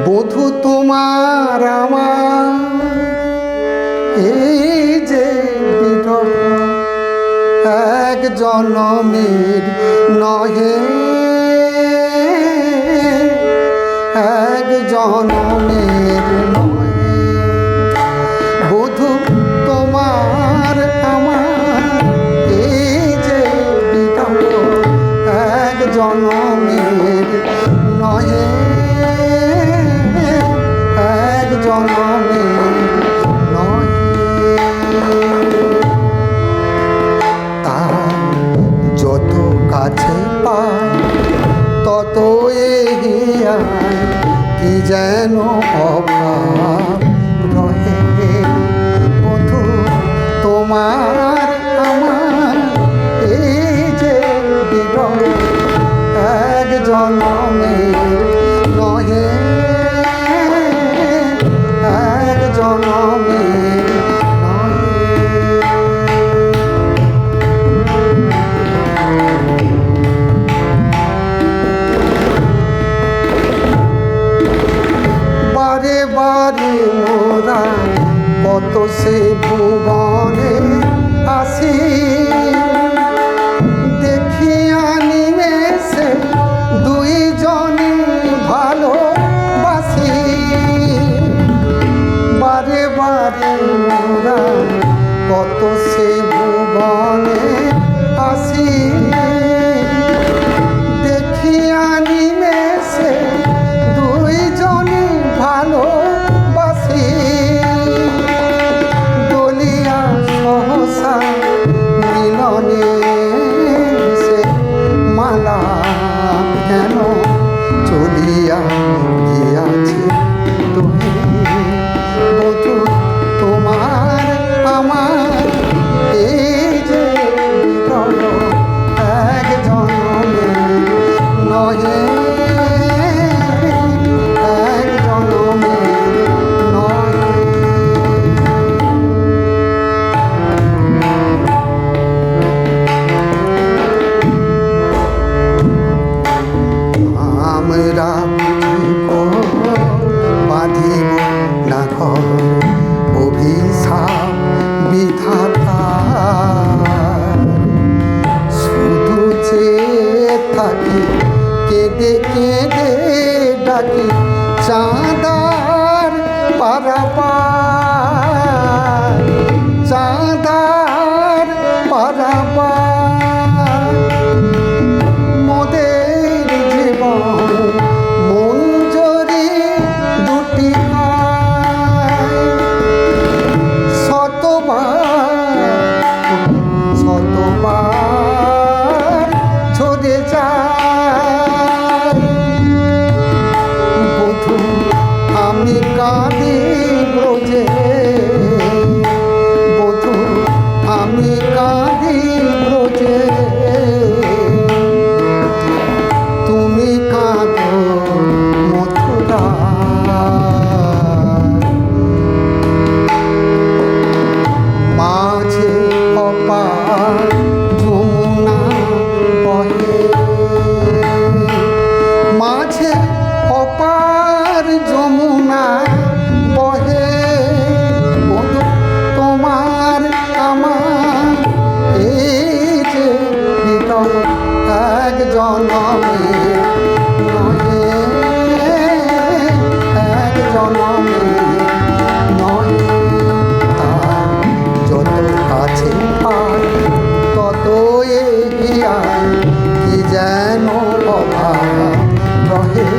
বধূ তোমার আমার এই যে বিরহ এক জনমের নহে, এক জনমের নহে। বধূ তোমার আমার এই যে বিরহ এক জনমের নহে, এক জনমের নহে। তার যত কাছে পায় তত এগিয়ায় কি যেন অভাব রহে। বধূ তোমার আমার এই যে বিরহ এক জনমের নহে, এক জনমের নহে। বারে বারে মোরা কত সে ভুবনে আসি, দেখিয়া নিমেষে দুইজনে ভালোবাসি। বারে বারে মোরা কত সে ভুবনে আসি, দেখিয়া নিমেষে দুইজনে ভালোবাসি। দলিয়া সহসা মিলনে সে মালা কেন চলিয়া গিয়াছে তুমি। বধূ তোমার আমার এই যে বিরহ এক জনমের নহে, এক জনমের নহে। আমরা বুঝিব বাঁধিব না ঘর, অভিশাপ বিধাতার। শুধু চেয়ে থাকি কেঁদে কেঁদে ডাকি চাঁদার পারাপার, চাঁদার পারাপার। মোদের জীবন মঞ্জরি দুটি হায়, শতবার শতবার ঝরে যায়। বধূ আমি কাঁদি ব্রজে, বধূ আমি কাঁদি ব্রজে। তুমি কাঁদো মথুরা, মাঝে অপার যমুনা বহে, মাঝে অপার যমুনা বহে। বধূ তোমার আমার এই যে বিরহ এক জনমের নহে, এক জনমের নহে। তার যত কাছে পায় তত এগিয়ায় কি যেন অভাব রহে।